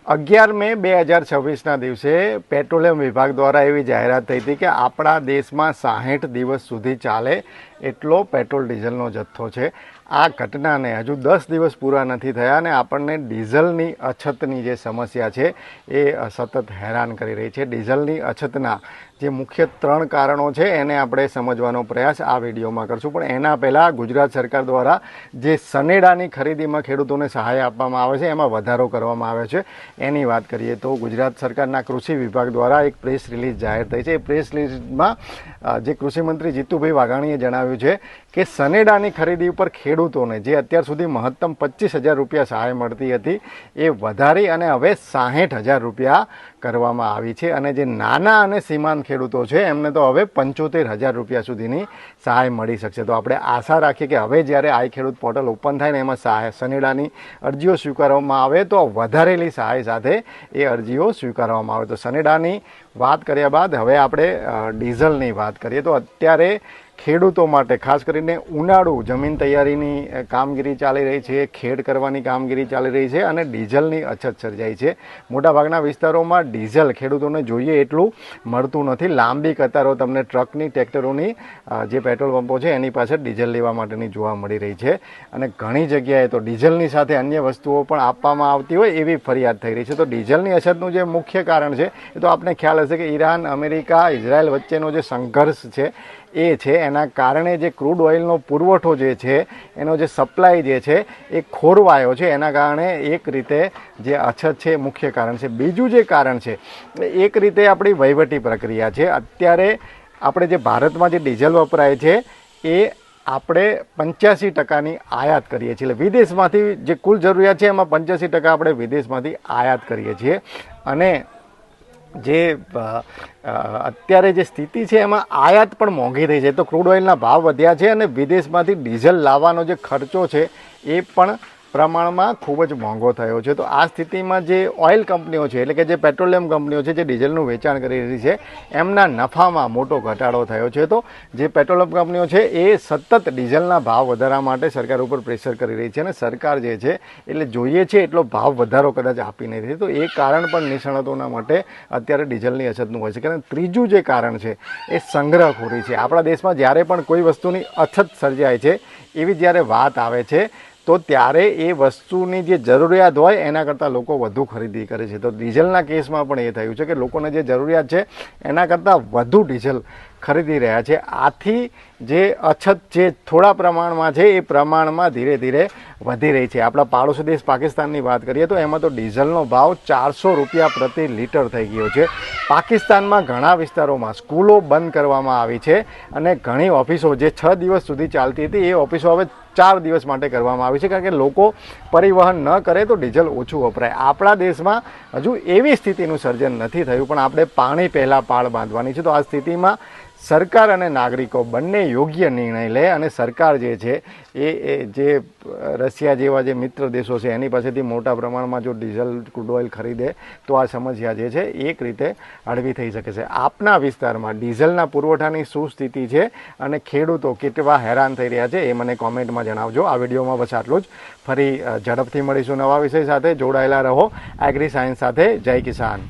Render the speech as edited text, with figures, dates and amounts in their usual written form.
11 મે 2026ના દિવસે પેટ્રોલિયમ વિભાગ દ્વારા એવી જાહેરાત થઈ હતી કે આપણા દેશમાં 60 દિવસ સુધી ચાલે એટલો પેટ્રોલ ડીઝલનો જથ્થો છે। આ ઘટનાને હજુ 10 દિવસ પૂરા નથી થયા અને આપણને ડીઝલની અછતની જે સમસ્યા છે એ સતત હેરાન કરી રહી છે। ડીઝલની અછતના જે મુખ્ય 3 કારણો છે એને આપણે સમજવાનો પ્રયાસ આ વિડીયોમાં કરશું, પણ એના પહેલાં ગુજરાત સરકાર દ્વારા જે સનેડાની ખરીદીમાં ખેડૂતોને સહાય આપવામાં આવે છે એમાં વધારો કરવામાં આવે છે એની વાત કરીએ તો ગુજરાત સરકારના કૃષિ વિભાગ દ્વારા એક પ્રેસ રિલીઝ જાહેર થઈ છે। એ પ્રેસ રિલીઝમાં જે કૃષિમંત્રી જીતુભાઈ વાઘાણીએ જણાવ્યું છે કે સનેડાની ખરીદી ઉપર ખેડૂતોને જે અત્યાર સુધી મહત્તમ 25,000 રૂપિયા સહાય મળતી હતી એ વધારી અને હવે 60,000 રૂપિયા કરવામાં આવી છે અને જે નાના અને સીમાંત ખેડૂતો છે એમને તો હવે 75,000 રૂપિયા સુધીની સહાય મળી શકશે। તો આપણે આશા રાખીએ કે હવે જ્યારે આઈ ખેડૂત પોર્ટલ ઓપન થાય ને એમાં સનેડાની અરજીઓ સ્વીકારવામાં આવે તો વધારેલી સહાય સાથે એ અરજીઓ સ્વીકારવામાં આવે। તો સનેડાની વાત કર્યા બાદ હવે આપણે ડીઝલની વાત કરીએ તો અત્યારે ખેડૂતો માટે ખાસ કરીને ઉનાળુ જમીન તૈયારીની કામગીરી ચાલી રહી છે, ખેડ કરવાની કામગીરી ચાલી રહી છે અને ડીઝલની અછત સર્જાઈ છે। મોટાભાગના વિસ્તારોમાં ડીઝલ ખેડૂતોને જોઈએ એટલું મળતું નથી। લાંબી કતારો તમને ટ્રકની, ટ્રેક્ટરોની જે પેટ્રોલ પંપો છે એની પાસે ડીઝલ લેવા માટેની જોવા મળી રહી છે અને ઘણી જગ્યાએ તો ડીઝલની સાથે અન્ય વસ્તુઓ પણ આપવામાં આવતી હોય એવી ફરિયાદ થઈ રહી છે। તો ડીઝલની અછતનું જે મુખ્ય કારણ છે એ તો આપને ખ્યાલ હશે કે ઈરાન, અમેરિકા, ઇઝરાયલ વચ્ચેનો જે સંઘર્ષ છે એ છે। એના કારણે જે ક્રૂડ ઓઇલનો પુરવઠો જે છે એનો જે સપ્લાય જે છે એ ખોરવાયો છે, એના કારણે એક રીતે જે અછત છે એ મુખ્ય કારણ છે। બીજું જે કારણ છે એક રીતે આપણી વહીવટી પ્રક્રિયા છે। અત્યારે આપણે જે ભારતમાં જે ડીઝલ વપરાય છે એ આપણે 85%ની આયાત કરીએ છીએ, એટલે વિદેશમાંથી જે કુલ જરૂરિયાત છે એમાં 85% આપણે વિદેશમાંથી આયાત કરીએ છીએ અને જે અત્યારે જે સ્થિતિ છે એમાં આયાત પણ મોંઘી થઈ છે। તો ક્રૂડ ઓઇલના ભાવ વધ્યા છે અને વિદેશમાંથી ડીઝલ લાવવાનો જે ખર્ચો છે એ પણ પ્રમાણમાં ખૂબ જ મોંઘો થયો છે। તો આ સ્થિતિમાં જે ઓઇલ કંપનીઓ છે એટલે કે જે પેટ્રોલિયમ કંપનીઓ છે જે ડીઝલનું વેચાણ કરી રહી છે એમના નફામાં મોટો ઘટાડો થયો છે। તો જે પેટ્રોલિયમ કંપનીઓ છે એ સતત ડીઝલના ભાવ વધારવા માટે સરકાર ઉપર પ્રેશર કરી રહી છે અને સરકાર જે છે એટલે જોઈએ છે એટલો ભાવ વધારો કદાચ આપી નથી રહી। તો એ કારણ પણ નિષ્ણાતોના માટે અત્યારે ડીઝલની અછતનું હોય છે। કારણ ત્રીજું જે કારણ છે એ સંગ્રહખોરી છે। આપણા દેશમાં જ્યારે પણ કોઈ વસ્તુની અછત સર્જાય છે એવી જ્યારે વાત આવે છે તો ત્યારે એ વસ્તુની જે જરૂરિયાત હોય એના કરતાં લોકો વધુ ખરીદી કરે છે। તો ડીઝલના કેસમાં પણ એ થયું છે કે લોકોને જે જરૂરિયાત છે એના કરતાં વધુ ડીઝલ ખરીદી રહ્યા છે। આથી જે અછત જે થોડા પ્રમાણમાં છે એ પ્રમાણમાં ધીરે ધીરે વધી રહી છે। આપણા પાડોશી દેશ પાકિસ્તાનની વાત કરીએ તો એમાં તો ડીઝલનો ભાવ 400 રૂપિયા પ્રતિ લીટર થઈ ગયો છે। પાકિસ્તાનમાં ઘણા વિસ્તારોમાં સ્કૂલો બંધ કરવામાં આવી છે અને ઘણી ઓફિસો જે 6 દિવસ સુધી ચાલતી હતી એ ઓફિસો હવે 4 દિવસ માટે કરવામાં આવી છે, કારણ કે લોકો પરિવહન ન કરે તો ડીઝલ ઓછું વપરાય। આપણા દેશમાં હજુ એવી સ્થિતિનું સર્જન નથી થયું, પણ આપણે પાણી પહેલાં પાળ બાંધવાની છે। તો આ સ્થિતિમાં સરકાર અને નાગરિકો બંને યોગ્ય નિર્ણય લે અને સરકાર જે છે એ જે રશિયા જેવા જે મિત્ર દેશો છે એની પાસેથી મોટા પ્રમાણમાં જો ડીઝલ, ક્રૂડ ઓઇલ ખરીદે તો આ સમસ્યા જે છે એક રીતે હળવી થઈ શકે છે। આપના વિસ્તારમાં ડીઝલના પુરવઠાની શું સ્થિતિ છે અને ખેડૂતો કેટલા હેરાન થઈ રહ્યા છે એ મને કોમેન્ટમાં જણાવજો। આ વિડીયોમાં બસ આટલું જ। ફરી ઝડપથી મળીશું નવા વિષય સાથે। જોડાયેલા રહો એગ્રી સાયન્સ સાથે। જય કિસાન।